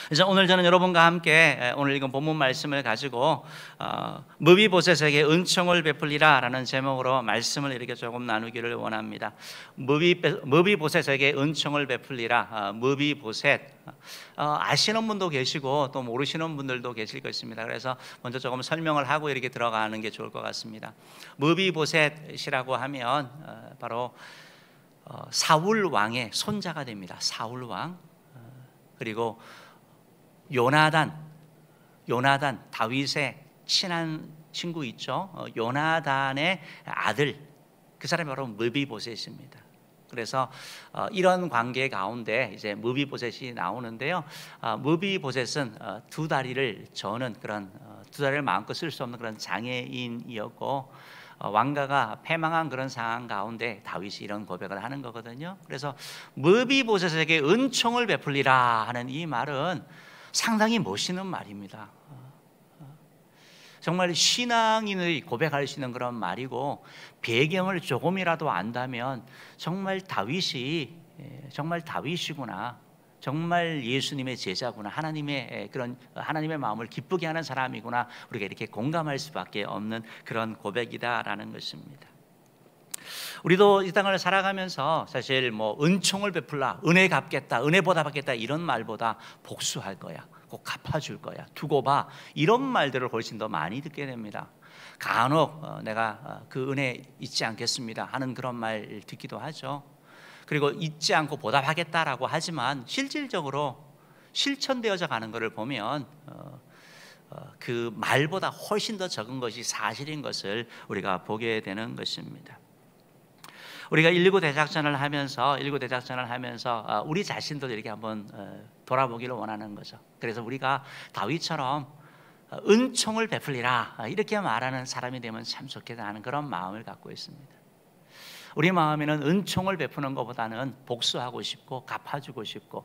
그래서 오늘 저는 여러분과 함께 오늘 읽은 본문 말씀을 가지고 무비보셋에게 은총을 베풀리라 라는 제목으로 말씀을 이렇게 조금 나누기를 원합니다. 무비보셋에게 은총을 베풀리라. 무비보셋, 아시는 분도 계시고 또 모르시는 분들도 계실 것입니다. 그래서 먼저 조금 설명을 하고 이렇게 들어가는 게 좋을 것 같습니다. 무비보셋이라고 하면 바로 사울 왕의 손자가 됩니다. 사울 왕. 그리고 요나단, 다윗의 친한 친구 있죠. 요나단의 아들, 그 사람이 바로 무비보셋입니다. 그래서 이런 관계 가운데 이제 무비보셋이 나오는데요. 무비보셋은 두 다리를 저는 그런 두 다리를 마음껏 쓸 수 없는 그런 장애인이었고, 왕가가 패망한 그런 상황 가운데 다윗이 이런 고백을 하는 거거든요. 그래서 무비보셋에게 은총을 베풀리라 하는 이 말은 상당히 멋있는 말입니다. 정말 신앙인의 고백할 수 있는 그런 말이고, 배경을 조금이라도 안다면 정말 다윗이구나, 정말 예수님의 제자구나, 하나님의 마음을 기쁘게 하는 사람이구나, 우리가 이렇게 공감할 수밖에 없는 그런 고백이다라는 것입니다. 우리도 이 땅을 살아가면서 사실 뭐 은총을 베풀라, 은혜 갚겠다, 은혜 보답하겠다 이런 말보다 복수할 거야, 꼭 갚아줄 거야, 두고 봐, 이런 말들을 훨씬 더 많이 듣게 됩니다. 간혹 내가 그 은혜 잊지 않겠습니다 하는 그런 말 듣기도 하죠. 그리고 잊지 않고 보답하겠다라고 하지만 실질적으로 실천되어져 가는 것을 보면 그 말보다 훨씬 더 적은 것이 사실인 것을 우리가 보게 되는 것입니다. 우리가 119 대작전을 하면서 우리 자신도 이렇게 한번 돌아보기를 원하는 거죠. 그래서 우리가 다윗처럼 은총을 베풀리라 이렇게 말하는 사람이 되면 참 좋겠다 하는 그런 마음을 갖고 있습니다. 우리 마음에는 은총을 베푸는 것보다는 복수하고 싶고 갚아주고 싶고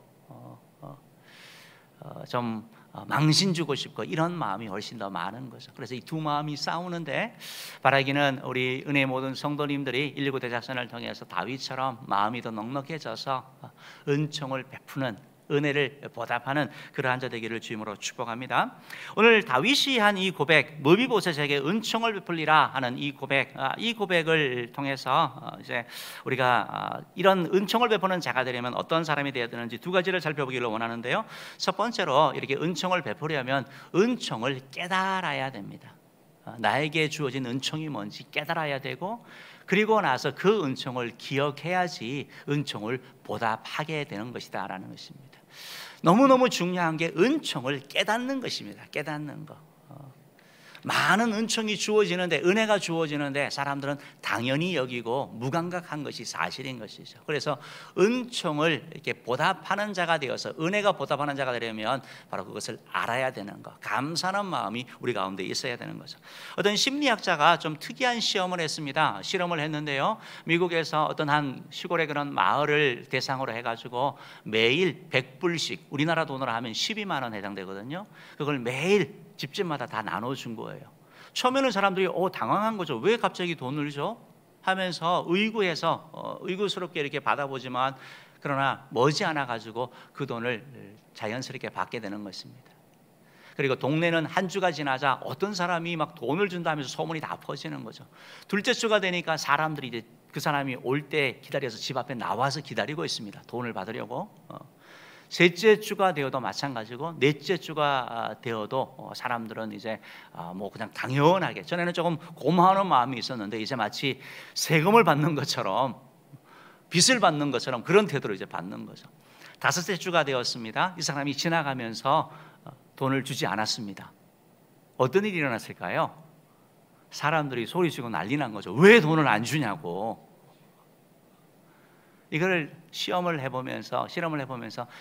좀 망신 주고 싶고 이런 마음이 훨씬 더 많은 거죠. 그래서 이 두 마음이 싸우는데, 바라기는 우리 은혜 모든 성도님들이 119 대작전을 통해서 다윗처럼 마음이 더 넉넉해져서 은총을 베푸는, 은혜를 보답하는 그러한 자 되기를 주임으로 축복합니다. 오늘 다윗이 한 이 고백, 무비보셋에게 은총을 베풀리라 하는 이 고백을 통해서 이제 우리가 이런 은총을 베푸는 자가 되려면 어떤 사람이 되어야 되는지 두 가지를 살펴보기를 원하는데요. 첫 번째로 이렇게 은총을 베푸려면 은총을 깨달아야 됩니다. 나에게 주어진 은총이 뭔지 깨달아야 되고, 그리고 나서 그 은총을 기억해야지 은총을 보답하게 되는 것이다 라는 것입니다. 너무너무 중요한 게 은총을 깨닫는 것입니다. 깨닫는 것. 많은 은총이 주어지는데, 은혜가 주어지는데 사람들은 당연히 여기고 무감각한 것이 사실인 것이죠. 그래서 은총을 이렇게 보답하는 자가 되어서, 은혜가 보답하는 자가 되려면 바로 그것을 알아야 되는 것, 감사하는 마음이 우리 가운데 있어야 되는 거죠. 어떤 심리학자가 좀 특이한 실험을 했는데요. 미국에서 어떤 한 시골의 그런 마을을 대상으로 해가지고 매일 100불씩, 우리나라 돈으로 하면 12만 원 해당되거든요. 그걸 매일 집집마다 다 나눠준 거예요. 처음에는 사람들이 당황한 거죠. 왜 갑자기 돈을 줘? 하면서 의구스럽게 이렇게 받아보지만, 그러나 머지않아 가지고 그 돈을 자연스럽게 받게 되는 것입니다. 그리고 동네는 한 주가 지나자 어떤 사람이 막 돈을 준다면서 소문이 다 퍼지는 거죠. 둘째 주가 되니까 사람들이 이제 그 사람이 올 때 기다려서 집 앞에 나와서 기다리고 있습니다. 돈을 받으려고. 셋째 주가 되어도 마찬가지고, 넷째 주가 되어도 사람들은 이제 뭐 그냥 당연하게, 전에는 조금 고마워하는 마음이 있었는데 이제 마치 세금을 받는 것처럼, 빚을 받는 것처럼 그런 태도로 이제 받는 거죠. 다섯째 주가 되었습니다. 이 사람이 지나가면서 돈을 주지 않았습니다. 어떤 일이 일어났을까요? 사람들이 소리치고 난리 난 거죠. 왜 돈을 안 주냐고. 이걸 실험을 해보면서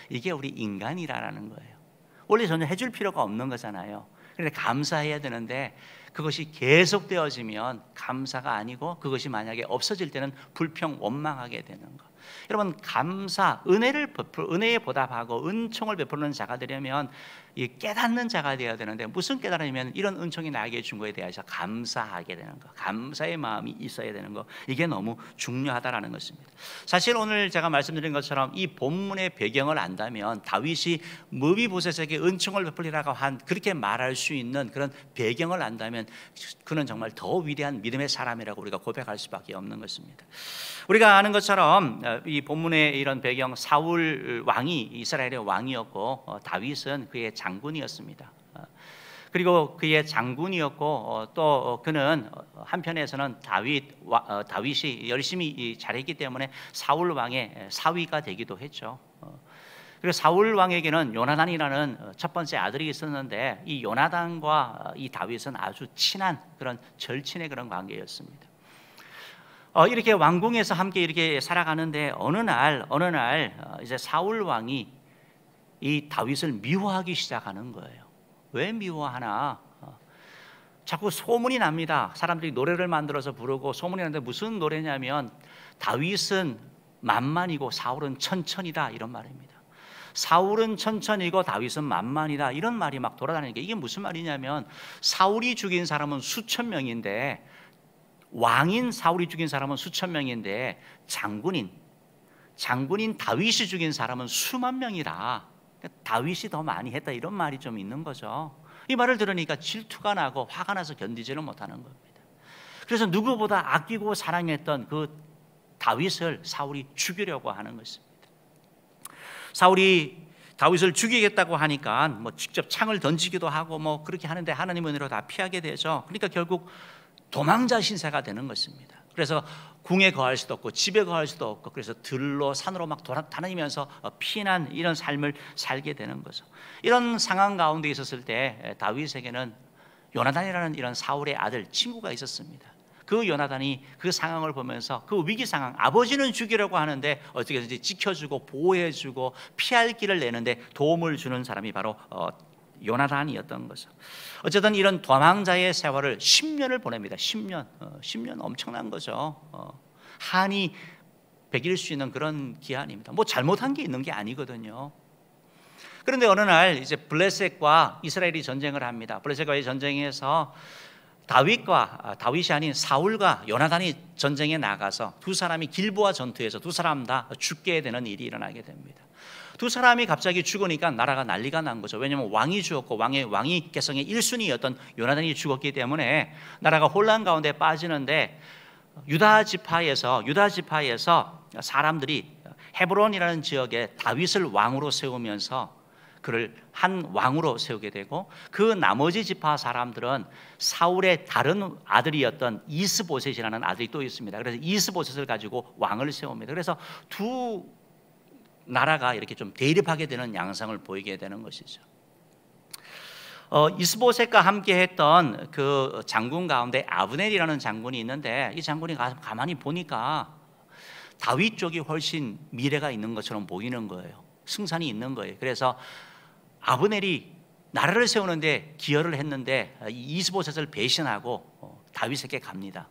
이게 우리 인간이라는 거예요. 원래 전혀 해줄 필요가 없는 거잖아요. 그런데 감사해야 되는데 그것이 계속되어지면 감사가 아니고, 그것이 만약에 없어질 때는 불평 원망하게 되는 거. 여러분, 감사, 은혜에 보답하고 은총을 베푸는 자가 되려면 이 깨닫는 자가 되어야 되는데, 무슨 깨달으면 이런 은총이 나에게 준 거에 대해서 감사하게 되는 거, 감사의 마음이 있어야 되는 거, 이게 너무 중요하다라는 것입니다. 사실 오늘 제가 말씀드린 것처럼 이 본문의 배경을 안다면 다윗이 무비보셋에게 은총을 베풀리라고 한 그렇게 말할 수 있는 그런 배경을 안다면 그는 정말 더 위대한 믿음의 사람이라고 우리가 고백할 수밖에 없는 것입니다. 우리가 아는 것처럼 이 본문의 이런 배경, 사울 왕이 이스라엘의 왕이었고 다윗은 그의 장군이었습니다. 그리고 그의 장군이었고 또 그는 한편에서는 다윗이 열심히 잘했기 때문에 사울 왕의 사위가 되기도 했죠. 그리고 사울 왕에게는 요나단이라는 첫 번째 아들이 있었는데, 이 요나단과 이 다윗은 아주 친한 그런 절친의 그런 관계였습니다. 이렇게 왕궁에서 함께 이렇게 살아가는데 어느 날 이제 사울 왕이 이 다윗을 미워하기 시작하는 거예요. 왜 미워하나? 자꾸 소문이 납니다. 사람들이 노래를 만들어서 부르고 소문이 나는데 무슨 노래냐면 다윗은 만만이고 사울은 천천이다, 이런 말입니다. 사울은 천천이고 다윗은 만만이다, 이런 말이 막 돌아다니는 게, 이게 무슨 말이냐면 사울이 죽인 사람은 수천 명인데, 왕인 사울이 죽인 사람은 수천 명인데 장군인 다윗이 죽인 사람은 수만 명이다. 다윗이 더 많이 했다, 이런 말이 좀 있는 거죠. 이 말을 들으니까 질투가 나고 화가 나서 견디지를 못하는 겁니다. 그래서 누구보다 아끼고 사랑했던 그 다윗을 사울이 죽이려고 하는 것입니다. 사울이 다윗을 죽이겠다고 하니까 뭐 직접 창을 던지기도 하고 뭐 그렇게 하는데 하나님의 은혜로 다 피하게 되죠. 그러니까 결국 도망자 신세가 되는 것입니다. 그래서 궁에 거할 수도 없고 집에 거할 수도 없고, 그래서 들로 산으로 막 돌아다니면서 피난 이런 삶을 살게 되는 거죠. 이런 상황 가운데 있었을 때 다윗에게는 요나단이라는 이런 사울의 아들 친구가 있었습니다. 그 요나단이 그 상황을 보면서 그 위기 상황, 아버지는 죽이려고 하는데 어떻게든지 지켜주고 보호해주고 피할 길을 내는데 도움을 주는 사람이 바로 요나단이었던 거죠. 어쨌든 이런 도망자의 세월을 10년을 보냅니다. 10년 엄청난 거죠. 한이 100일 수 있는 그런 기한입니다. 뭐 잘못한 게 있는 게 아니거든요. 그런데 어느 날 이제 블레셋과 이스라엘이 전쟁을 합니다. 블레셋과의 전쟁에서 다윗이 아닌 사울과 요나단이 전쟁에 나가서 두 사람이 길보아 전투에서 두 사람 다 죽게 되는 일이 일어나게 됩니다. 두 사람이 갑자기 죽으니까 나라가 난리가 난 거죠. 왜냐하면 왕이 죽었고 왕위 계성의 1순위였던 요나단이 죽었기 때문에 나라가 혼란 가운데 빠지는데, 유다 지파에서 사람들이 헤브론이라는 지역에 다윗을 왕으로 세우면서 그를 한 왕으로 세우게 되고, 그 나머지 지파 사람들은 사울의 다른 아들이었던 이스보셋이라는 아들이 또 있습니다. 그래서 이스보셋을 가지고 왕을 세웁니다. 그래서 두 나라가 이렇게 좀 대립하게 되는 양상을 보이게 되는 것이죠. 이스보셋과 함께 했던 그 장군 가운데 아브넬이라는 장군이 있는데, 이 장군이 가만히 보니까 다윗 쪽이 훨씬 미래가 있는 것처럼 보이는 거예요. 승산이 있는 거예요. 그래서 아브넬이 나라를 세우는데 기여를 했는데 이스보셋을 배신하고 다윗에게 갑니다.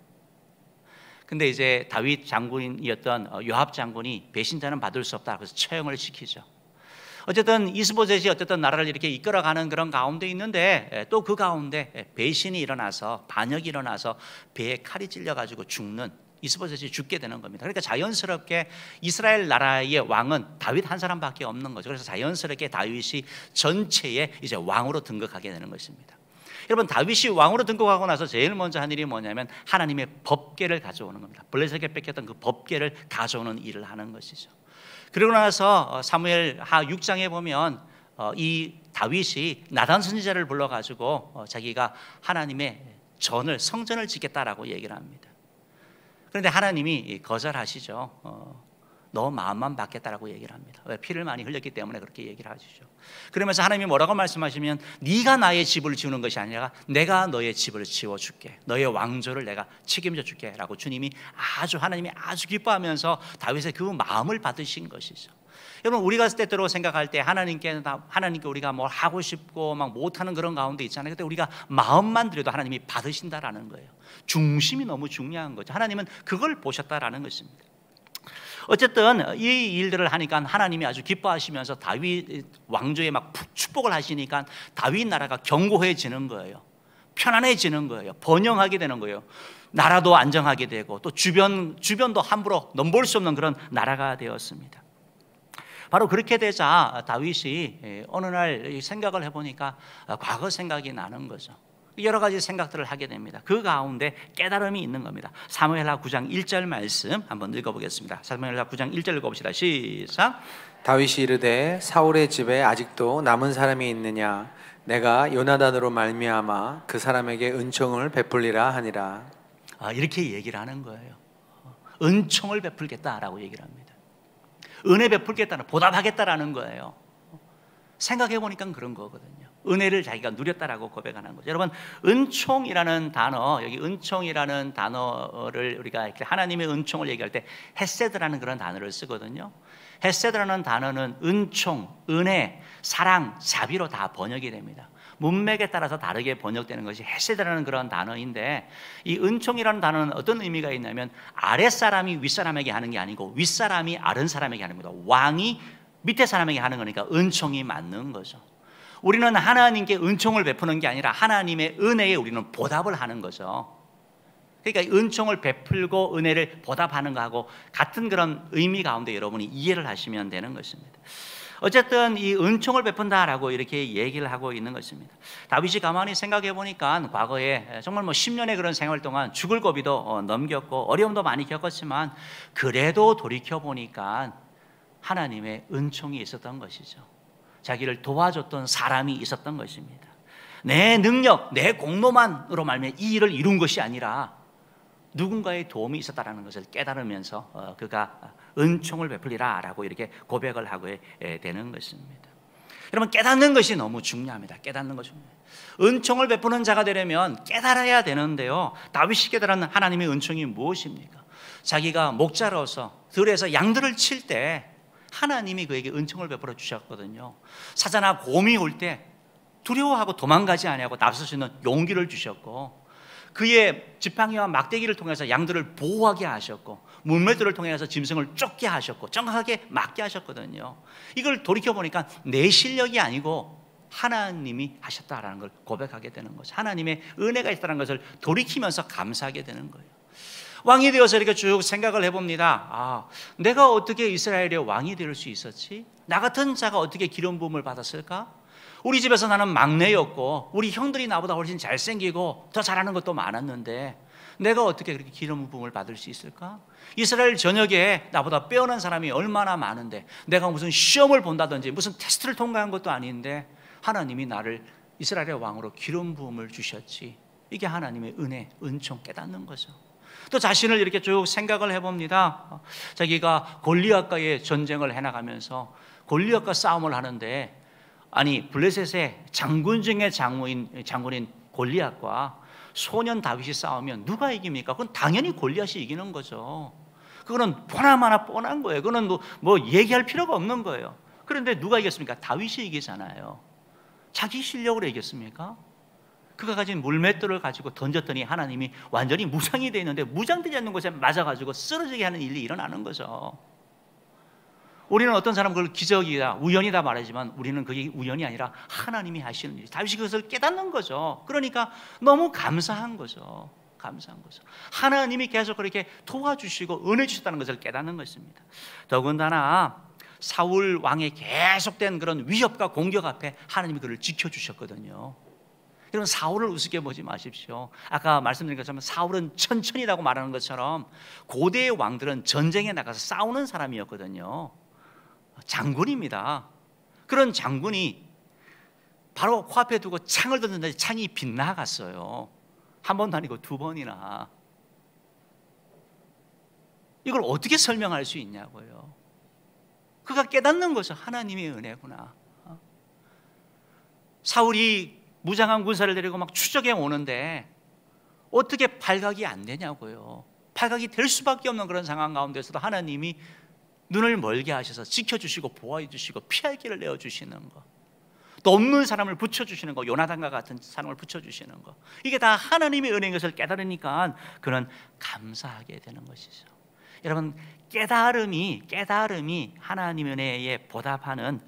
근데 이제 다윗 장군이었던 요압 장군이 배신자는 받을 수 없다, 그래서 처형을 시키죠. 어쨌든 이스보셋이 어쨌든 나라를 이렇게 이끌어가는 그런 가운데 있는데, 또 그 가운데 배신이 일어나서, 반역이 일어나서 배에 칼이 찔려가지고 죽는, 이스보셋이 죽게 되는 겁니다. 그러니까 자연스럽게 이스라엘 나라의 왕은 다윗 한 사람밖에 없는 거죠. 그래서 자연스럽게 다윗이 전체에 이제 왕으로 등극하게 되는 것입니다. 여러분, 다윗이 왕으로 등극하고 나서 제일 먼저 한 일이 뭐냐면 하나님의 법궤를 가져오는 겁니다. 블레셋에게 뺏겼던 그 법궤를 가져오는 일을 하는 것이죠. 그리고 나서 사무엘하 6장에 보면 이 다윗이 나단 선지자를 불러가지고 자기가 하나님의 성전을 짓겠다라고 얘기를 합니다. 그런데 하나님이 거절하시죠. 너 마음만 받겠다라고 얘기를 합니다. 왜? 피를 많이 흘렸기 때문에 그렇게 얘기를 하시죠. 그러면서 하나님이 뭐라고 말씀하시면, 네가 나의 집을 지우는 것이 아니라 내가 너의 집을 지워줄게, 너의 왕조를 내가 책임져 줄게 라고 하나님이 아주 기뻐하면서 다윗의 그 마음을 받으신 것이죠. 여러분, 우리가 때때로 생각할 때 하나님께 우리가 뭘 하고 싶고 막 못하는 그런 가운데 있잖아요. 그때 우리가 마음만 드려도 하나님이 받으신다라는 거예요. 중심이 너무 중요한 거죠. 하나님은 그걸 보셨다라는 것입니다. 어쨌든 이 일들을 하니까 하나님이 아주 기뻐하시면서 다윗 왕조에 막 축복을 하시니까 다윗 나라가 견고해지는 거예요. 편안해지는 거예요. 번영하게 되는 거예요. 나라도 안정하게 되고 또 주변도 함부로 넘볼 수 없는 그런 나라가 되었습니다. 바로 그렇게 되자 다윗이 어느 날 생각을 해보니까 과거 생각이 나는 거죠. 여러 가지 생각들을 하게 됩니다. 그 가운데 깨달음이 있는 겁니다. 사무엘하 9장 1절 말씀 한번 읽어보겠습니다. 사무엘하 9장 1절 읽어봅시다. 시작. 다윗이 이르되 사울의 집에 아직도 남은 사람이 있느냐? 내가 요나단으로 말미암아 그 사람에게 은총을 베풀리라 하니라. 이렇게 얘기를 하는 거예요. 은총을 베풀겠다라고 얘기를 합니다. 은혜 베풀겠다는, 보답하겠다라는 거예요. 생각해 보니까 그런 거거든요. 은혜를 자기가 누렸다라고 고백하는 거죠. 여러분, 은총이라는 단어, 여기 은총이라는 단어를 우리가 이렇게 하나님의 은총을 얘기할 때 헤세드라는 그런 단어를 쓰거든요. 헤세드라는 단어는 은총, 은혜, 사랑, 자비로 다 번역이 됩니다. 문맥에 따라서 다르게 번역되는 것이 헤세드라는 그런 단어인데, 이 은총이라는 단어는 어떤 의미가 있냐면 아랫사람이 윗사람에게 하는 게 아니고 윗사람이 아랫사람에게 하는 겁니다. 왕이 밑에 사람에게 하는 거니까 은총이 맞는 거죠. 우리는 하나님께 은총을 베푸는 게 아니라 하나님의 은혜에 우리는 보답을 하는 거죠. 그러니까 은총을 베풀고 은혜를 보답하는 거하고 같은 그런 의미 가운데 여러분이 이해를 하시면 되는 것입니다. 어쨌든 이 은총을 베푼다라고 이렇게 얘기를 하고 있는 것입니다. 다윗이 가만히 생각해 보니까 과거에 정말 10년의 그런 생활 동안 죽을 고비도 넘겼고 어려움도 많이 겪었지만 그래도 돌이켜 보니까 하나님의 은총이 있었던 것이죠. 자기를 도와줬던 사람이 있었던 것입니다. 내 능력, 내 공로만으로 말미암아 이 일을 이룬 것이 아니라 누군가의 도움이 있었다는 것을 깨달으면서 그가 은총을 베풀리라라고 이렇게 고백을 하게 되는 것입니다. 여러분, 깨닫는 것이 너무 중요합니다. 깨닫는 것이 중요해요. 은총을 베푸는 자가 되려면 깨달아야 되는데요, 다윗이 깨달은 하나님의 은총이 무엇입니까? 자기가 목자로서 들에서 양들을 칠 때 하나님이 그에게 은총을 베풀어 주셨거든요. 사자나 곰이 올 때 두려워하고 도망가지 아니하고 나설 수 있는 용기를 주셨고, 그의 지팡이와 막대기를 통해서 양들을 보호하게 하셨고, 물매들을 통해서 짐승을 쫓게 하셨고 정확하게 막게 하셨거든요. 이걸 돌이켜보니까 내 실력이 아니고 하나님이 하셨다라는 걸 고백하게 되는 거죠. 하나님의 은혜가 있다는 것을 돌이키면서 감사하게 되는 거예요. 왕이 되어서 이렇게 쭉 생각을 해봅니다. 내가 어떻게 이스라엘의 왕이 될 수 있었지? 나 같은 자가 어떻게 기름 부음을 받았을까? 우리 집에서 나는 막내였고 우리 형들이 나보다 훨씬 잘생기고 더 잘하는 것도 많았는데 내가 어떻게 그렇게 기름 부음을 받을 수 있을까? 이스라엘 전역에 나보다 빼어난 사람이 얼마나 많은데 내가 무슨 시험을 본다든지 무슨 테스트를 통과한 것도 아닌데 하나님이 나를 이스라엘의 왕으로 기름 부음을 주셨지. 이게 하나님의 은혜, 은총 깨닫는 거죠. 또 자신을 이렇게 쭉 생각을 해봅니다. 자기가 골리앗과의 전쟁을 해나가면서 골리앗과 싸움을 하는데, 아니 블레셋의 장군 중의 장군인 골리앗과 소년 다윗이 싸우면 누가 이깁니까? 그건 당연히 골리앗이 이기는 거죠. 그거는 보나마나 뻔한 거예요. 그거는 뭐 얘기할 필요가 없는 거예요. 그런데 누가 이겼습니까? 다윗이 이기잖아요. 자기 실력으로 이겼습니까? 그가 가진 물맷돌을 가지고 던졌더니 하나님이 완전히 무장이 되어 있는데 무장되지 않는 곳에 맞아가지고 쓰러지게 하는 일이 일어나는 거죠. 우리는 어떤 사람은 그걸 기적이다, 우연이다 말하지만 우리는 그게 우연이 아니라 하나님이 하시는 일이, 다윗이 그것을 깨닫는 거죠. 그러니까 너무 감사한 거죠. 감사한 거죠. 하나님이 계속 그렇게 도와주시고 은혜 주셨다는 것을 깨닫는 것입니다. 더군다나 사울 왕의 계속된 그런 위협과 공격 앞에 하나님이 그를 지켜주셨거든요. 여러분, 사울을 우습게 보지 마십시오. 아까 말씀드린 것처럼 사울은 천천히라고 말하는 것처럼 고대의 왕들은 전쟁에 나가서 싸우는 사람이었거든요. 장군입니다. 그런 장군이 바로 코앞에 두고 창을 던졌는데 창이 빗나갔어요. 한 번도 아니고 두 번이나. 이걸 어떻게 설명할 수 있냐고요. 그가 깨닫는 것은 하나님의 은혜구나. 사울이 무장한 군사를 데리고 막 추적해 오는데 어떻게 발각이 안 되냐고요. 발각이 될 수밖에 없는 그런 상황 가운데서도 하나님이 눈을 멀게 하셔서 지켜주시고 보호해 주시고 피할 길을 내어주시는 거, 또 없는 사람을 붙여주시는 거, 요나단과 같은 사람을 붙여주시는 거, 이게 다 하나님의 은혜인 것을 깨달으니까 그는 감사하게 되는 것이죠. 여러분, 깨달음이 하나님의 은혜에 보답하는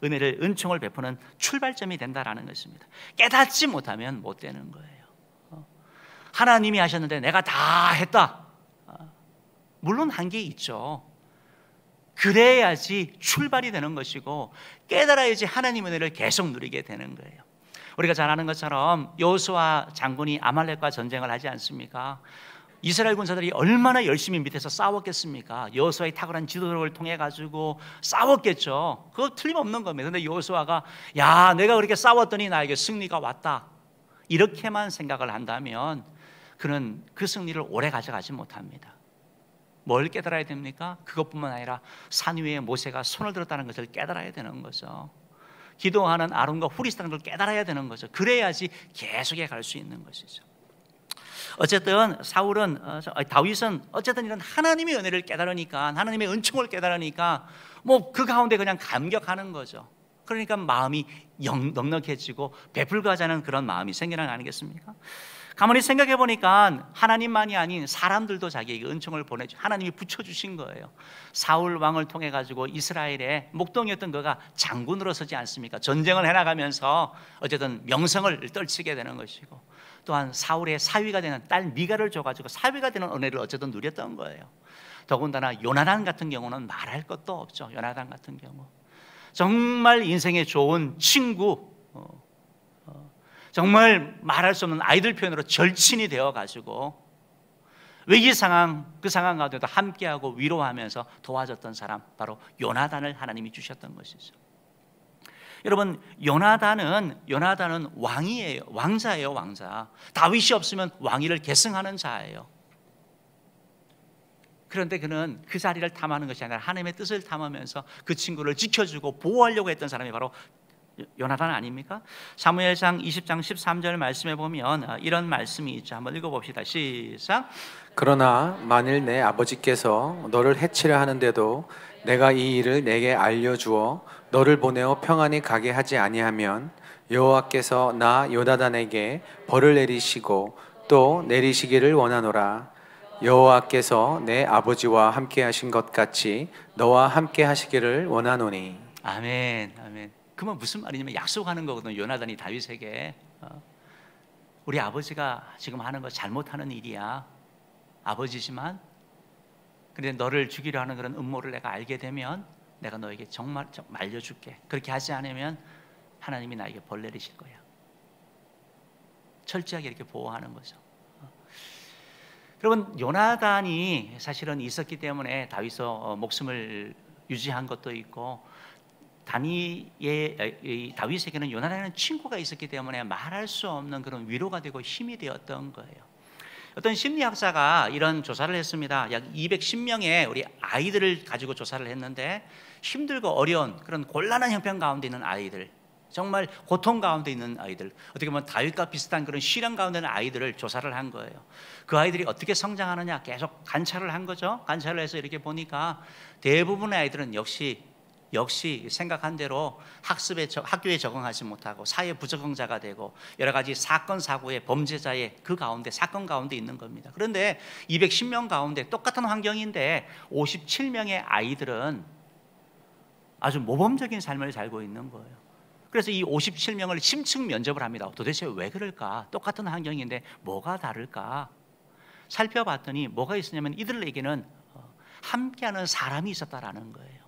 은혜를, 은총을 베푸는 출발점이 된다라는 것입니다. 깨닫지 못하면 못 되는 거예요. 하나님이 하셨는데 내가 다 했다. 물론 한계 있죠. 그래야지 출발이 되는 것이고, 깨달아야지 하나님의 은혜를 계속 누리게 되는 거예요. 우리가 잘 아는 것처럼 여호수아 장군이 아말렉과 전쟁을 하지 않습니까? 이스라엘 군사들이 얼마나 열심히 밑에서 싸웠겠습니까? 여호수아의 탁월한 지도력을 통해 가지고 싸웠겠죠. 그거 틀림없는 겁니다. 근데 여호수아가 야, 내가 그렇게 싸웠더니 나에게 승리가 왔다, 이렇게만 생각을 한다면 그는 그 승리를 오래 가져가지 못합니다. 뭘 깨달아야 됩니까? 그것뿐만 아니라 산 위에 모세가 손을 들었다는 것을 깨달아야 되는 거죠. 기도하는 아론과 훌이 있다는 걸 깨달아야 되는 거죠. 그래야지 계속해 갈 수 있는 것이죠. 어쨌든 다윗은 어쨌든 이런 하나님의 은혜를 깨달으니까, 하나님의 은총을 깨달으니까 뭐 그 가운데 그냥 감격하는 거죠. 그러니까 마음이 넉넉해지고 베풀고자 하는 그런 마음이 생기는 거 아니겠습니까? 가만히 생각해 보니까 하나님만이 아닌 사람들도 자기에게 은총을 하나님이 붙여주신 거예요. 사울 왕을 통해 가지고 이스라엘의 목동이었던 그가 장군으로 서지 않습니까? 전쟁을 해나가면서 어쨌든 명성을 떨치게 되는 것이고, 또한 사울의 사위가 되는 딸 미가를 줘가지고 사위가 되는 은혜를 어쨌든 누렸던 거예요. 더군다나 요나단 같은 경우는 말할 것도 없죠. 요나단 같은 경우 정말 인생에 좋은 친구, 정말 말할 수 없는 아이들 표현으로 절친이 되어가지고 위기 상황, 그 상황 가운데도 함께하고 위로하면서 도와줬던 사람, 바로 요나단을 하나님이 주셨던 것이죠. 여러분, 요나단은 왕이에요. 왕자예요, 왕자. 다윗이 없으면 왕위를 계승하는 자예요. 그런데 그는 그 자리를 탐하는 것이 아니라 하나님의 뜻을 탐하면서 그 친구를 지켜주고 보호하려고 했던 사람이 바로 요나단 아닙니까? 사무엘상 20장 13절 말씀에 보면 이런 말씀이 있죠. 한번 읽어봅시다. 시작. 그러나 만일 내 아버지께서 너를 해치려 하는데도 내가 이 일을 내게 알려주어 너를 보내어 평안히 가게 하지 아니하면 여호와께서 나 요나단에게 벌을 내리시고 또 내리시기를 원하노라. 여호와께서 내 아버지와 함께 하신 것 같이 너와 함께 하시기를 원하노니. 아멘, 아멘. 그러면 무슨 말이냐면 약속하는 거거든요. 요나단이 다윗에게 우리 아버지가 지금 하는 거 잘못하는 일이야. 아버지지만 그런데 너를 죽이려 하는 그런 음모를 내가 알게 되면 내가 너에게 정말 말려줄게. 그렇게 하지 않으면 하나님이 나에게 벌 내리실 거야. 철저하게 이렇게 보호하는 거죠. 여러분, 요나단이 사실은 있었기 때문에 다윗의 목숨을 유지한 것도 있고, 다윗에게는 요나단이라는 친구가 있었기 때문에 말할 수 없는 그런 위로가 되고 힘이 되었던 거예요. 어떤 심리학자가 이런 조사를 했습니다. 약 210명의 우리 아이들을 가지고 조사를 했는데, 힘들고 어려운 그런 곤란한 형편 가운데 있는 아이들, 정말 고통 가운데 있는 아이들, 어떻게 보면 다윗과 비슷한 그런 시련 가운데 있는 아이들을 조사를 한 거예요. 그 아이들이 어떻게 성장하느냐 계속 관찰을 한 거죠. 관찰을 해서 이렇게 보니까 대부분의 아이들은 역시 생각한 대로 학교에 적응하지 못하고 사회 부적응자가 되고 여러 가지 사건 사고의 범죄자의 그 가운데, 사건 가운데 있는 겁니다. 그런데 210명 가운데 똑같은 환경인데 57명의 아이들은 아주 모범적인 삶을 살고 있는 거예요. 그래서 이 57명을 심층 면접을 합니다. 도대체 왜 그럴까? 똑같은 환경인데 뭐가 다를까? 살펴봤더니 뭐가 있었냐면 이들에게는 함께하는 사람이 있었다라는 거예요.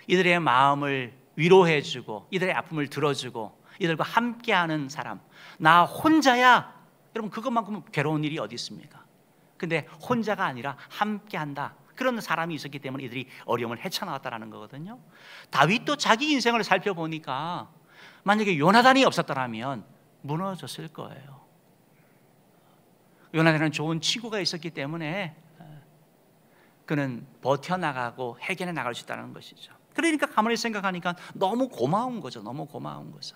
이들의 마음을 위로해주고 이들의 아픔을 들어주고 이들과 함께하는 사람. 나 혼자야. 여러분, 그것만큼 괴로운 일이 어디 있습니까? 근데 혼자가 아니라 함께한다. 그런 사람이 있었기 때문에 이들이 어려움을 헤쳐나왔다는 거거든요. 다윗도 자기 인생을 살펴보니까 만약에 요나단이 없었더라면 무너졌을 거예요. 요나단은 좋은 친구가 있었기 때문에 그는 버텨나가고 해결해 나갈 수 있다는 것이죠. 그러니까 가만히 생각하니까 너무 고마운 거죠. 너무 고마운 거죠.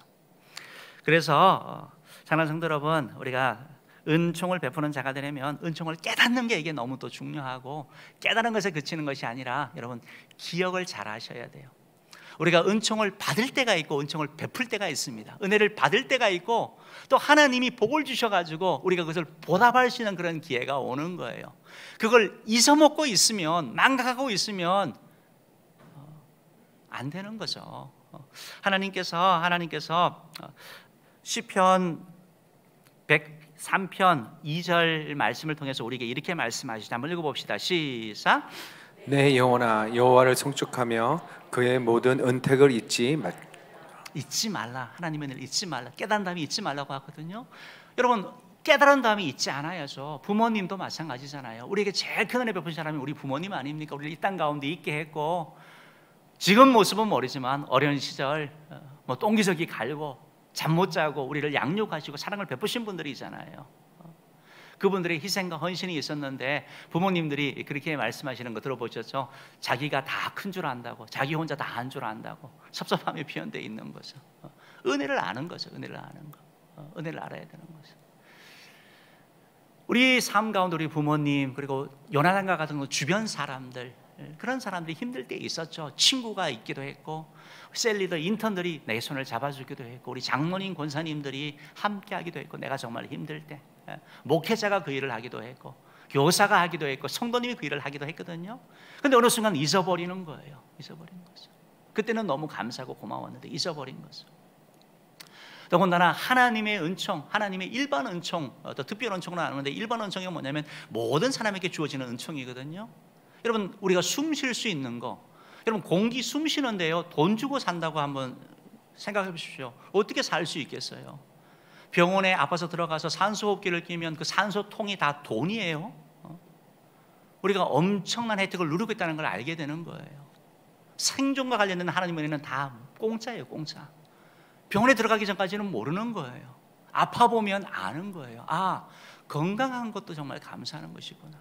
그래서 사랑하는 성도 여러분, 우리가 은총을 베푸는 자가 되려면 은총을 깨닫는 게 이게 너무 또 중요하고, 깨달은 것에 그치는 것이 아니라 여러분 기억을 잘 하셔야 돼요. 우리가 은총을 받을 때가 있고 은총을 베풀 때가 있습니다. 은혜를 받을 때가 있고 또 하나님이 복을 주셔가지고 우리가 그것을 보답할 수 있는 그런 기회가 오는 거예요. 그걸 잊어먹고 있으면, 망각하고 있으면 안 되는 거죠. 하나님께서 시편 103편 2절 말씀을 통해서 우리에게 이렇게 말씀하시죠. 한번 읽어봅시다. 시작. 내 영혼아 여호와를 송축하며 그의 모든 은택을 잊지 말라. 하나님의 은혜를 잊지 말라. 깨달은 다음에 잊지 말라고 하거든요. 여러분, 깨달은 다음에 잊지 않아야죠. 부모님도 마찬가지잖아요. 우리에게 제일 큰 은혜 베푸신 사람이 우리 부모님 아닙니까? 우리를 이 땅 가운데 있게 했고, 지금 모습은 모르지만 어려운 시절 똥기저귀 갈고 잠 못 자고 우리를 양육하시고 사랑을 베푸신 분들이잖아요. 그분들의 희생과 헌신이 있었는데 부모님들이 그렇게 말씀하시는 거 들어보셨죠? 자기가 다 큰 줄 안다고, 자기 혼자 다 한 줄 안다고 섭섭함에 표현되어 있는 거죠. 은혜를 아는 거죠. 은혜를 아는 거. 은혜를 알아야 되는 거죠. 우리 삶 가운데 우리 부모님, 그리고 요나단과 같은 주변 사람들, 그런 사람들이 힘들 때 있었죠. 친구가 있기도 했고, 셀리더 인턴들이 내 손을 잡아주기도 했고, 우리 장로님 권사님들이 함께하기도 했고, 내가 정말 힘들 때 목회자가 그 일을 하기도 했고, 교사가 하기도 했고, 성도님이 그 일을 하기도 했거든요. 근데 어느 순간 잊어버리는 거예요. 잊어버린 거죠. 그때는 너무 감사하고 고마웠는데 잊어버린 거죠. 더군다나 하나님의 은총, 하나님의 일반 은총, 또 특별 은총은 아는데 일반 은총이 뭐냐면 모든 사람에게 주어지는 은총이거든요. 여러분, 우리가 숨 쉴 수 있는 거, 여러분 공기 숨 쉬는데요, 돈 주고 산다고 한번 생각해 보십시오. 어떻게 살 수 있겠어요? 병원에 아파서 들어가서 산소호흡기를 끼면 그 산소통이 다 돈이에요. 우리가 엄청난 혜택을 누리고 있다는 걸 알게 되는 거예요. 생존과 관련된 하나님의 은혜는 다 공짜예요. 공짜. 병원에 들어가기 전까지는 모르는 거예요. 아파 보면 아는 거예요. 아, 건강한 것도 정말 감사하는 것이구나.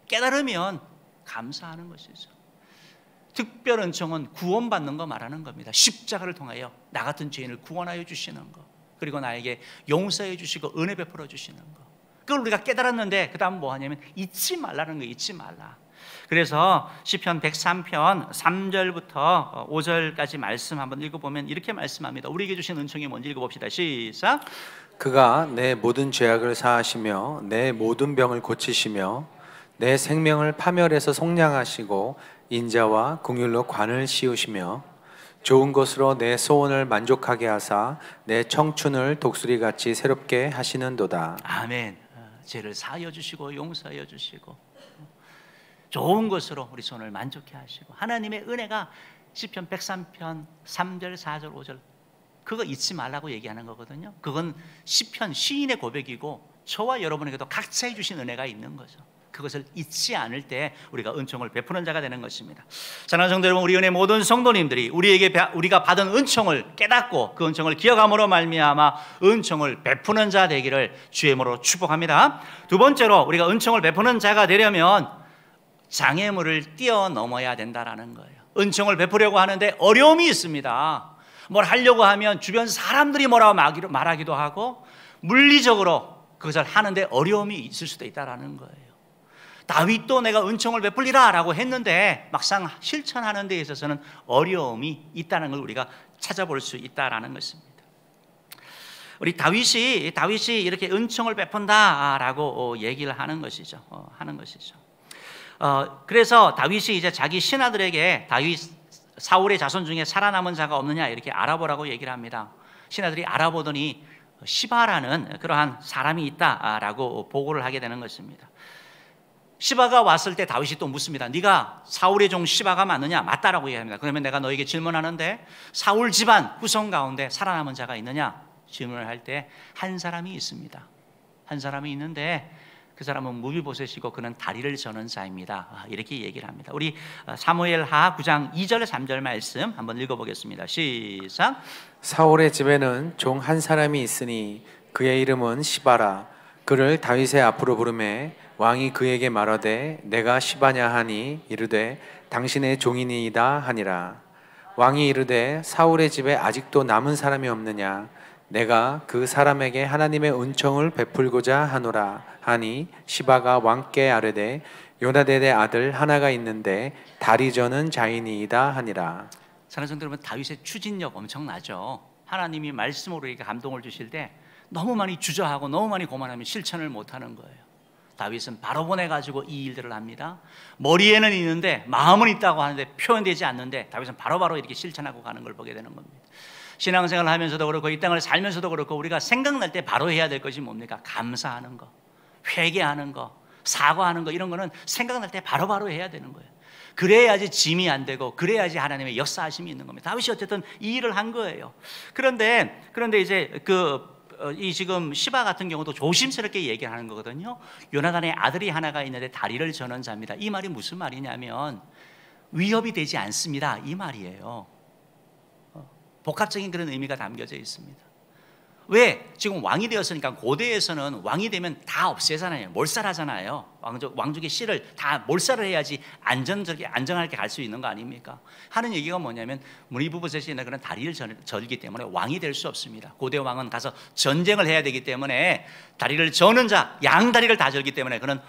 깨달으면 감사하는 것이죠. 특별 은총은 구원받는 거 말하는 겁니다. 십자가를 통하여 나 같은 죄인을 구원하여 주시는 거, 그리고 나에게 용서해 주시고 은혜 베풀어 주시는 거, 그걸 우리가 깨달았는데 그 다음 뭐 하냐면 잊지 말라는 거예요. 잊지 말라. 그래서 시편 103편 3절부터 5절까지 말씀 한번 읽어보면 이렇게 말씀합니다. 우리에게 주신 은총이 뭔지 읽어봅시다. 시작. 그가 내 모든 죄악을 사하시며 내 모든 병을 고치시며 내 생명을 파멸해서 속량하시고 인자와 긍휼로 관을 씌우시며 좋은 것으로 내 소원을 만족하게 하사 내 청춘을 독수리같이 새롭게 하시는도다. 아멘. 죄를 사하여 주시고 용서하여 주시고 좋은 것으로 우리 손을 만족해 하시고, 하나님의 은혜가 시편 103편 3절 4절 5절 그거 잊지 말라고 얘기하는 거거든요. 그건 시편 시인의 고백이고 저와 여러분에게도 각자 해주신 은혜가 있는 거죠. 그것을 잊지 않을 때 우리가 은총을 베푸는 자가 되는 것입니다. 사랑하는 성도 여러분, 우리 은혜 모든 성도님들이 우리가 받은 은총을 깨닫고 그 은총을 기억함으로 말미암아 은총을 베푸는 자 되기를 주의 이름으로 축복합니다. 두 번째로 우리가 은총을 베푸는 자가 되려면 장애물을 뛰어넘어야 된다라는 거예요. 은총을 베푸려고 하는데 어려움이 있습니다. 뭘 하려고 하면 주변 사람들이 뭐라고 말하기도 하고 물리적으로 그것을 하는데 어려움이 있을 수도 있다라는 거예요. 다윗도 내가 은총을 베풀리라 라고 했는데 막상 실천하는 데 있어서는 어려움이 있다는 걸 우리가 찾아볼 수 있다라는 것입니다. 우리 다윗이 이렇게 은총을 베푼다라고 얘기를 하는 것이죠. 그래서 다윗이 이제 자기 신하들에게 사울의 자손 중에 살아남은 자가 없느냐 이렇게 알아보라고 얘기를 합니다. 신하들이 알아보더니 시바라는 그러한 사람이 있다라고 보고를 하게 되는 것입니다. 시바가 왔을 때 다윗이 또 묻습니다. 네가 사울의 종 시바가 맞느냐? 맞다라고 얘기합니다. 그러면 내가 너에게 질문하는데 사울 집안 후손 가운데 살아남은 자가 있느냐? 질문을 할 때 한 사람이 있습니다. 한 사람이 있는데 그 사람은 무비보셋이고 그는 다리를 저는 자입니다. 이렇게 얘기를 합니다. 우리 사무엘하 9장 2절 3절 말씀 한번 읽어보겠습니다. 시작. 사울의 집에는 종 한 사람이 있으니 그의 이름은 시바라. 그를 다윗의 앞으로 부르매 왕이 그에게 말하되 내가 시바냐 하니 이르되 당신의 종이니이다 하니라. 왕이 이르되 사울의 집에 아직도 남은 사람이 없느냐? 내가 그 사람에게 하나님의 은총을 베풀고자 하노라 하니 시바가 왕께 아뢰되 요나단의 아들 하나가 있는데 다리 저는 자이니이다 하니라. 사랑하는 성도 여러분, 다윗의 추진력 엄청나죠. 하나님이 말씀으로 이렇게 감동을 주실 때 너무 많이 주저하고 너무 많이 고만하면 실천을 못하는 거예요. 다윗은 바로 보내가지고 이 일들을 합니다. 머리에는 있는데 마음은 있다고 하는데 표현되지 않는데 다윗은 바로바로 이렇게 실천하고 가는 걸 보게 되는 겁니다. 신앙생활을 하면서도 그렇고 이 땅을 살면서도 그렇고 우리가 생각날 때 바로 해야 될 것이 뭡니까? 감사하는 거, 회개하는 거, 사과하는 거, 이런 거는 생각날 때 바로바로 해야 되는 거예요. 그래야지 짐이 안 되고 그래야지 하나님의 역사하심이 있는 겁니다. 다윗이 어쨌든 이 일을 한 거예요. 그런데 이제 이 지금 시바 같은 경우도 조심스럽게 얘기하는 거거든요. 요나단의 아들이 하나가 있는데 다리를 저는 자입니다. 이 말이 무슨 말이냐면 위협이 되지 않습니다, 이 말이에요. 복합적인 그런 의미가 담겨져 있습니다. 왜? 지금 왕이 되었으니까. 고대에서는 왕이 되면 다 없애잖아요. 몰살하잖아요. 왕족의 씨를 다 몰살을 해야지 안정하게 갈 수 있는 거 아닙니까? 하는 얘기가 뭐냐면 무리부봇셋이 있는 그런 다리를 절기 때문에 왕이 될 수 없습니다. 고대 왕은 가서 전쟁을 해야 되기 때문에 다리를 저는 자, 양다리를 다 절기 때문에 그는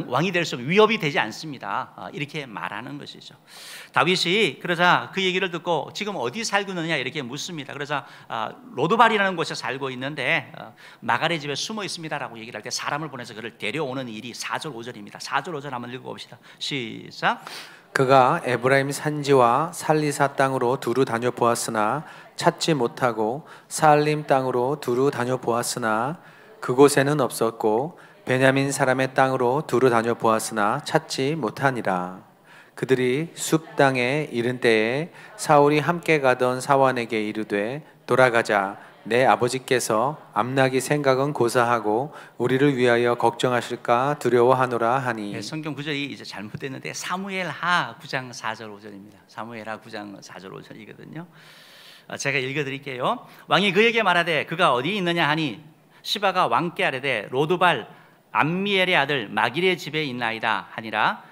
왕이 될 수 없는, 위협이 되지 않습니다. 이렇게 말하는 것이죠. 다윗이 그러자 그 얘기를 듣고 지금 어디 살고 있느냐 이렇게 묻습니다. 그러자 로드발이라는 곳에 살고 있는데 마갈의 집에 숨어 있습니다라고 얘기를 할 때 사람을 보내서 그를 데려오는 일이 4절 5절입니다. 4절 5절 한번 읽어봅시다. 시작. 그가 에브라임 산지와 살리사 땅으로 두루 다녀 보았으나 찾지 못하고 사알림 땅으로 두루 다녀 보았으나 그곳에는 없었고 베냐민 사람의 땅으로 두루 다녀 보았으나 찾지 못하니라. 그들이 숲 땅에 이른 때에 사울이 함께 가던 사환에게 이르되 돌아가자. 내 아버지께서 암나기 생각은 고사하고 우리를 위하여 걱정하실까 두려워하노라 하니. 네, 성경 구절이 이제 잘못됐는데 사무엘하 9장 4절 5절입니다. 사무엘하 9장 4절 5절이거든요. 제가 읽어드릴게요. 왕이 그에게 말하되 그가 어디 있느냐 하니 시바가 왕께 아뢰되 로드발 암미엘의 아들 마길의 집에 있나이다 하니라.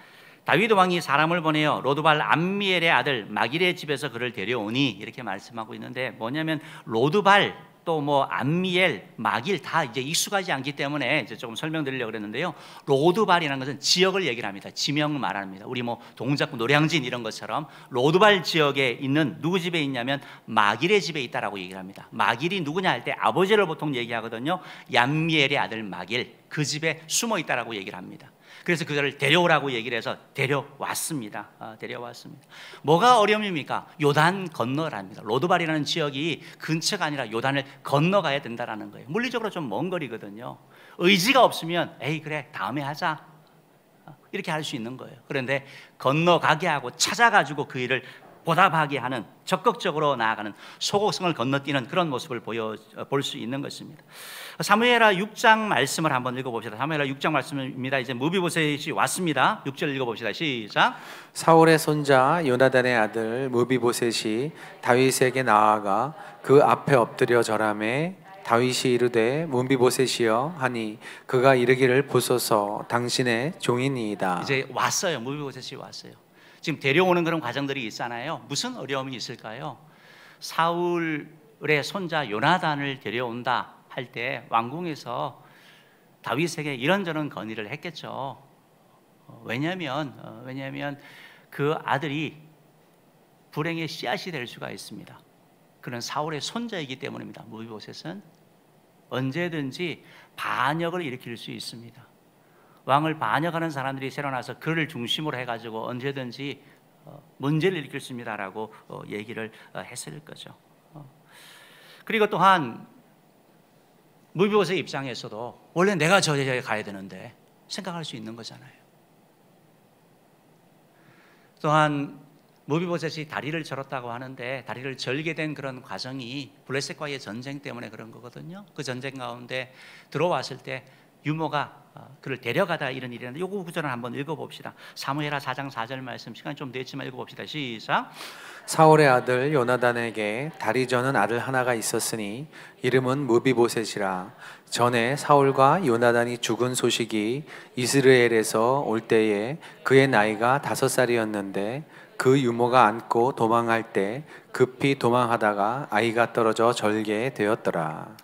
다윗 왕이 사람을 보내어 로드발 암미엘의 아들 마길의 집에서 그를 데려오니 이렇게 말씀하고 있는데 뭐냐면 로드발 또 뭐 암미엘, 마길 다 이제 익숙하지 않기 때문에 이제 조금 설명드리려고 그랬는데요. 로드발이라는 것은 지역을 얘기를 합니다. 지명 말합니다. 우리 뭐 동작구 노량진 이런 것처럼 로드발 지역에 있는 누구 집에 있냐면 마길의 집에 있다라고 얘기를 합니다. 마길이 누구냐 할 때 아버지를 보통 얘기하거든요. 얌미엘의 아들 마길, 그 집에 숨어 있다라고 얘기를 합니다. 그래서 그들을 데려오라고 얘기를 해서 데려왔습니다. 데려왔습니다. 뭐가 어려움입니까? 요단 건너랍니다. 로드발이라는 지역이 근처가 아니라 요단을 건너가야 된다라는 거예요. 물리적으로 좀 먼 거리거든요. 의지가 없으면 에이 그래 다음에 하자 이렇게 할 수 있는 거예요. 그런데 건너가게 하고 찾아가지고 그 일을 보답하게 하는, 적극적으로 나아가는, 소곡성을 건너뛰는 그런 모습을 볼 수 있는 것입니다. 사무엘하 6장 말씀을 한번 읽어봅시다. 사무엘하 6장 말씀입니다. 이제 무비보셋이 왔습니다. 6절 읽어봅시다. 시작. 사울의 손자 요나단의 아들 무비보셋이 다윗에게 나아가 그 앞에 엎드려 절하매 다윗이 이르되 무비보셋이여 하니 그가 이르기를 보소서 당신의 종이니이다. 이제 왔어요. 무비보셋이 왔어요. 지금 데려오는 그런 과정들이 있잖아요. 무슨 어려움이 있을까요? 사울의 손자 요나단을 데려온다 할 때 왕궁에서 다윗에게 이런저런 건의를 했겠죠. 왜냐하면 그 아들이 불행의 씨앗이 될 수가 있습니다. 그는 사울의 손자이기 때문입니다. 무비보셋은 언제든지 반역을 일으킬 수 있습니다. 왕을 반역하는 사람들이 새로 나서 그를 중심으로 해가지고 언제든지 문제를 일으킬 수 있습니다라고 얘기를 했을 거죠. 그리고 또한 무비보셋의 입장에서도 원래 내가 저기에 가야 되는데 생각할 수 있는 거잖아요. 또한 무비보셋이 다리를 절었다고 하는데 다리를 절게 된 그런 과정이 블레셋과의 전쟁 때문에 그런 거거든요. 그 전쟁 가운데 들어왔을 때 유모가 그를 데려가다 이런 일이 있는데 요거 구절을 한번 읽어봅시다. 사무엘하 4장 4절 말씀 시간이 좀 됐지만 읽어봅시다. 시작. 사울의 아들 요나단에게 다리 저는 아들 하나가 있었으니 이름은 무비보셋이라. 전에 사울과 요나단이 죽은 소식이 이스라엘에서 올 때에 그의 나이가 5살이었는데 그 유모가 안고 도망할 때 급히 도망하다가 아이가 떨어져 절게 되었더라.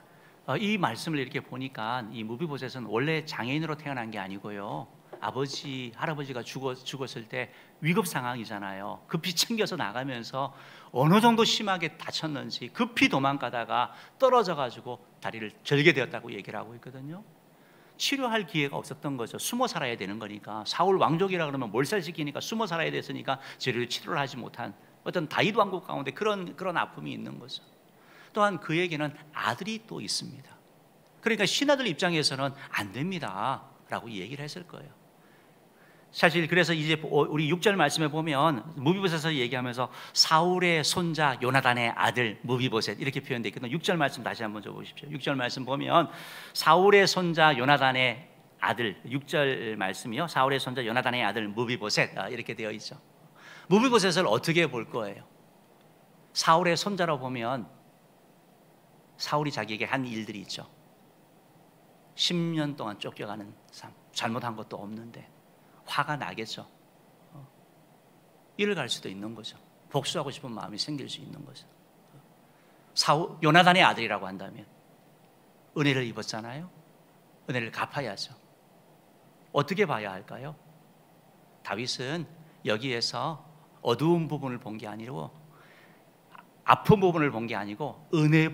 이 말씀을 이렇게 보니까 이 무비보셋은 원래 장애인으로 태어난 게 아니고요. 아버지, 할아버지가 죽었을 때 위급 상황이잖아요. 급히 챙겨서 나가면서 어느 정도 심하게 다쳤는지 급히 도망가다가 떨어져가지고 다리를 절게 되었다고 얘기를 하고 있거든요. 치료할 기회가 없었던 거죠. 숨어 살아야 되는 거니까. 사울 왕족이라 그러면 몰살시키니까 숨어 살아야 됐으니까 제대로 치료를 하지 못한 어떤 다윗 왕국 가운데 그런 아픔이 있는 거죠. 또한 그에게는 아들이 또 있습니다. 그러니까 신하들 입장에서는 안 됩니다 라고 얘기를 했을 거예요. 사실 그래서 이제 우리 6절 말씀에 보면 무비보셋에서 얘기하면서 사울의 손자 요나단의 아들 무비보셋 이렇게 표현되어 있거든요. 6절 말씀 다시 한번 줘보십시오. 6절 말씀 보면 사울의 손자 요나단의 아들, 6절 말씀이요, 사울의 손자 요나단의 아들 무비보셋 이렇게 되어 있죠. 무비보셋을 어떻게 볼 거예요? 사울의 손자로 보면 사울이 자기에게 한 일들이 있죠. 10년 동안 쫓겨가는 삶, 잘못한 것도 없는데 화가 나겠죠. 일을 갈 수도 있는 거죠. 복수하고 싶은 마음이 생길 수 있는 거죠. 요나단의 아들이라고 한다면 은혜를 입었잖아요. 은혜를 갚아야죠. 어떻게 봐야 할까요? 다윗은 여기에서 어두운 부분을 본 게 아니고 아픈 부분을 본 게 아니고 은혜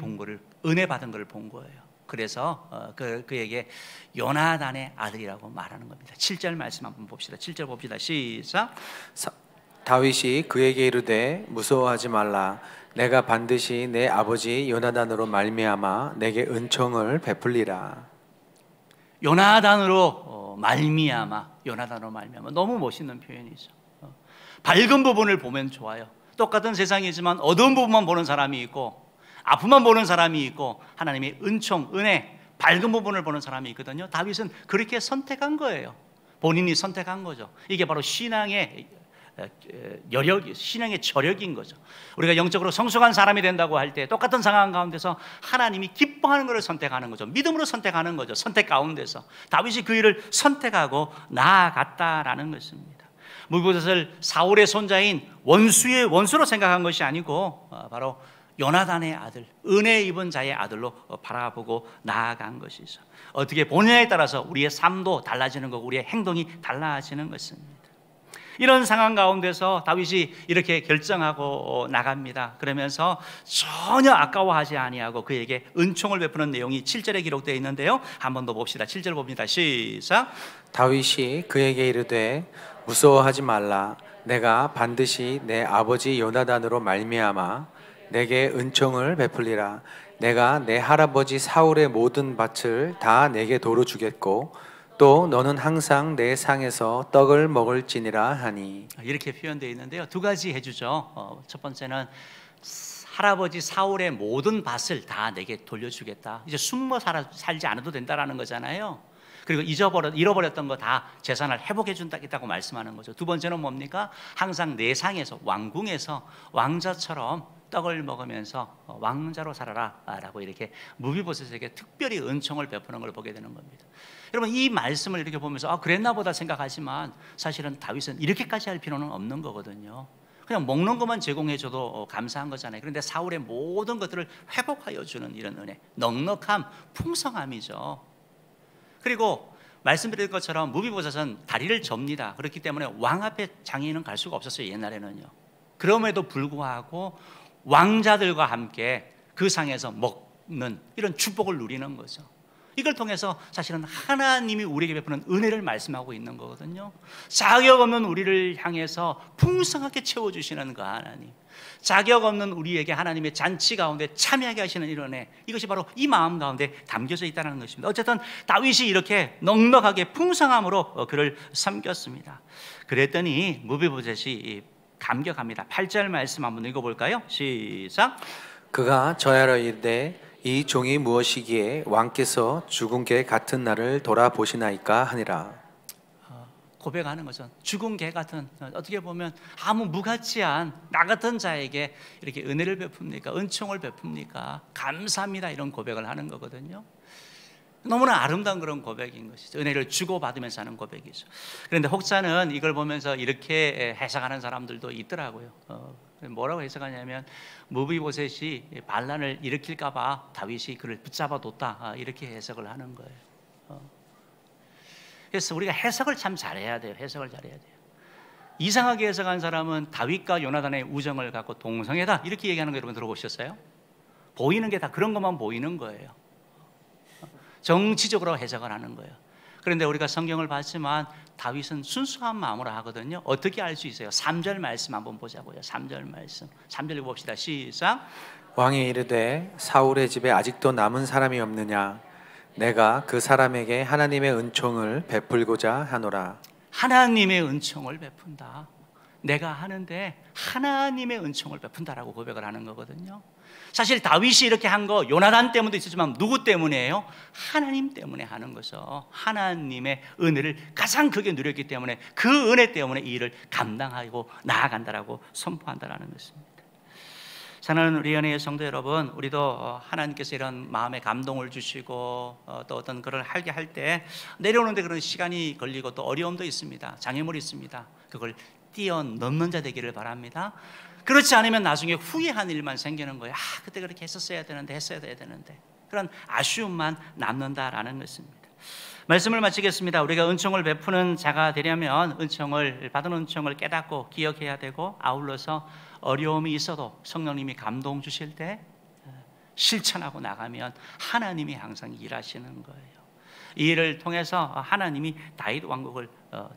받은 걸 본 거예요. 그래서 그에게 요나단의 아들이라고 말하는 겁니다. 7절 말씀 한번 봅시다. 7절 봅시다. 시작. 다윗이 그에게 이르되 무서워하지 말라. 내가 반드시 내 아버지 요나단으로 말미암아 내게 은총을 베풀리라. 요나단으로 말미암아 너무 멋있는 표현이죠. 밝은 부분을 보면 좋아요. 똑같은 세상이지만 어두운 부분만 보는 사람이 있고 아픔만 보는 사람이 있고 하나님의 은총, 은혜, 밝은 부분을 보는 사람이 있거든요. 다윗은 그렇게 선택한 거예요. 본인이 선택한 거죠. 이게 바로 신앙의 저력인 거죠. 우리가 영적으로 성숙한 사람이 된다고 할 때 똑같은 상황 가운데서 하나님이 기뻐하는 것을 선택하는 거죠. 믿음으로 선택하는 거죠. 선택 가운데서 다윗이 그 일을 선택하고 나아갔다라는 것입니다. 무비보셋을 사울의 손자인 원수로 생각한 것이 아니고 바로 요나단의 아들, 은혜 입은 자의 아들로 바라보고 나아간 것이죠. 어떻게 보느냐에 따라서 우리의 삶도 달라지는 거고 우리의 행동이 달라지는 것입니다. 이런 상황 가운데서 다윗이 이렇게 결정하고 나갑니다. 그러면서 전혀 아까워하지 아니하고 그에게 은총을 베푸는 내용이 7절에 기록되어 있는데요. 한 번 더 봅시다. 7절 봅니다. 시작. 다윗이 그에게 이르되 무서워하지 말라. 내가 반드시 내 아버지 요나단으로 말미암아 내게 은총을 베풀리라. 내가 내 할아버지 사울의 모든 밭을 다 내게 도로 주겠고 또 너는 항상 내 상에서 떡을 먹을지니라 하니. 이렇게 표현되어 있는데요. 두 가지 해주죠. 첫 번째는 할아버지 사울의 모든 밭을 다 내게 돌려주겠다. 이제 숨어 살지 않아도 된다라는 거잖아요. 그리고 잃어버렸던 거 다 재산을 회복해 준다고 말씀하는 거죠. 두 번째는 뭡니까? 항상 내 상에서 왕궁에서 왕자처럼 떡을 먹으면서 왕자로 살아라 라고 이렇게 무비보셋에게 특별히 은총을 베푸는 걸 보게 되는 겁니다. 여러분 이 말씀을 이렇게 보면서 그랬나 보다 생각하지만 사실은 다윗은 이렇게까지 할 필요는 없는 거거든요. 그냥 먹는 것만 제공해줘도 감사한 거잖아요. 그런데 사울의 모든 것들을 회복하여 주는 이런 은혜, 넉넉함, 풍성함이죠. 그리고 말씀드린 것처럼 무비보셋은 다리를 접니다. 그렇기 때문에 왕 앞에 장인은 갈 수가 없었어요. 옛날에는요. 그럼에도 불구하고 왕자들과 함께 그 상에서 먹는 이런 축복을 누리는 거죠. 이걸 통해서 사실은 하나님이 우리에게 베푸는 은혜를 말씀하고 있는 거거든요. 자격 없는 우리를 향해서 풍성하게 채워주시는 그 하나님, 자격 없는 우리에게 하나님의 잔치 가운데 참여하게 하시는 이런 은혜, 이것이 바로 이 마음 가운데 담겨져 있다는 것입니다. 어쨌든 다윗이 이렇게 넉넉하게 풍성함으로 그를 섬겼습니다. 그랬더니 무비보셋이 감격합니다. 8절 말씀 한번 읽어볼까요? 시작. 그가 저야로 이르되 이 종이 무엇이기에 왕께서 죽은 개 같은 나를 돌아보시나이까 하니라. 고백하는 거죠. 죽은 개 같은, 어떻게 보면 아무 무가치한 나 같은 자에게 이렇게 은혜를 베풉니까? 은총을 베풉니까? 감사합니다. 이런 고백을 하는 거거든요. 너무나 아름다운 그런 고백인 것이죠. 은혜를 주고받으면서 하는 고백이죠. 그런데 혹자는 이걸 보면서 이렇게 해석하는 사람들도 있더라고요. 뭐라고 해석하냐면 무비보셋이 반란을 일으킬까 봐 다윗이 그를 붙잡아 뒀다, 이렇게 해석을 하는 거예요. 그래서 우리가 해석을 참 잘해야 돼요. 해석을 잘해야 돼요. 이상하게 해석한 사람은 다윗과 요나단의 우정을 갖고 동성애다 이렇게 얘기하는 거 여러분 들어보셨어요? 보이는 게 다 그런 것만 보이는 거예요. 정치적으로 해석을 하는 거예요. 그런데 우리가 성경을 봤지만 다윗은 순수한 마음으로 하거든요. 어떻게 알 수 있어요? 3절 말씀 한번 보자고요. 3절 말씀. 3절 읽어봅시다. 시작. 왕이 이르되 사울의 집에 아직도 남은 사람이 없느냐? 내가 그 사람에게 하나님의 은총을 베풀고자 하노라. 하나님의 은총을 베푼다. 내가 하는데 하나님의 은총을 베푼다라고 고백을 하는 거거든요. 사실 다윗이 이렇게 한 거 요나단 때문도 있었지만 누구 때문이에요? 하나님 때문에 하는 거죠. 하나님의 은혜를 가장 크게 누렸기 때문에 그 은혜 때문에 이 일을 감당하고 나아간다라고 선포한다라는 것입니다. 사랑하는 우리 연예의 성도 여러분, 우리도 하나님께서 이런 마음에 감동을 주시고 또 어떤 그걸 하게 할 때 내려오는데 그런 시간이 걸리고 또 어려움도 있습니다. 장애물이 있습니다. 그걸 뛰어넘는 자 되기를 바랍니다. 그렇지 않으면 나중에 후회한 일만 생기는 거예요. 그때 그렇게 했어야 되는데 그런 아쉬움만 남는다라는 것입니다. 말씀을 마치겠습니다. 우리가 은총을 베푸는 자가 되려면 받은 은총을 깨닫고 기억해야 되고, 아울러서 어려움이 있어도 성령님이 감동 주실 때 실천하고 나가면 하나님이 항상 일하시는 거예요. 이 일을 통해서 하나님이 다윗 왕국을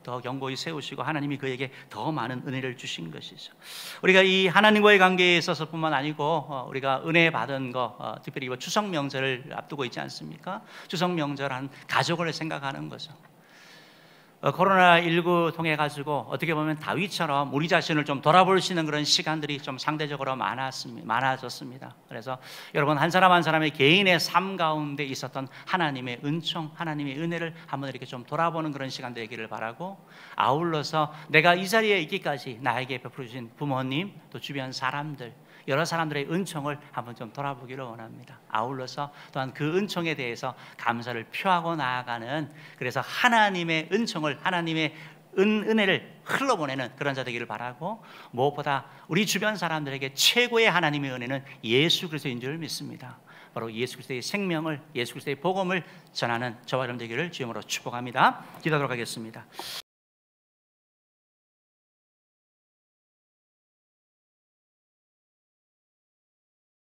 더 견고히 세우시고 하나님이 그에게 더 많은 은혜를 주신 것이죠. 우리가 이 하나님과의 관계에 있어서뿐만 아니고 우리가 은혜 받은 거, 특별히 추석 명절을 앞두고 있지 않습니까? 추석 명절 한 가족을 생각하는 거죠. 코로나19 통해 가지고 어떻게 보면 다윗처럼 우리 자신을 좀 돌아볼 수 있는 그런 시간들이 좀 상대적으로 많아졌습니다. 그래서 여러분 한 사람 한 사람의 개인의 삶 가운데 있었던 하나님의 은총, 하나님의 은혜를 한번 이렇게 좀 돌아보는 그런 시간 되기를 바라고, 아울러서 내가 이 자리에 있기까지 나에게 베풀어 주신 부모님, 또 주변 사람들, 여러 사람들의 은총을 한번 좀 돌아보기를 원합니다. 아울러서 또한 그 은총에 대해서 감사를 표하고 나아가는, 그래서 하나님의 은총을, 하나님의 은혜를 흘러보내는 그런 자 되기를 바라고, 무엇보다 우리 주변 사람들에게 최고의 하나님의 은혜는 예수 그리스도인 줄 믿습니다. 바로 예수 그리스도의 생명을, 예수 그리스도의 복음을 전하는 저와 여러분 되기를 주님으로 축복합니다. 기도하도록 하겠습니다.